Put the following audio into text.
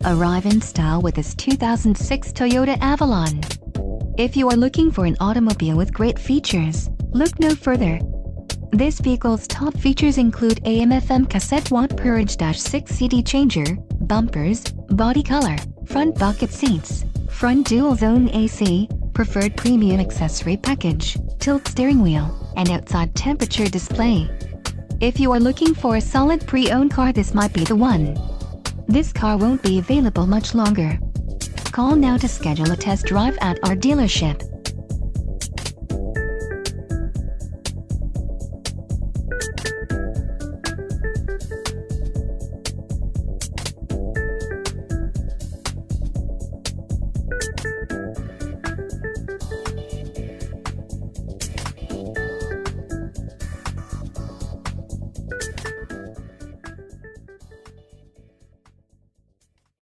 Arrive in style with this 2006 Toyota Avalon. If you are looking for an automobile with great features, look no further. This vehicle's top features include AM/FM cassette watt Purge-6 CD changer, bumpers, body color, front bucket seats, front dual-zone AC, preferred premium accessory package, tilt steering wheel, and outside temperature display. If you are looking for a solid pre-owned car, this might be the one. This car won't be available much longer. Call now to schedule a test drive at our dealership.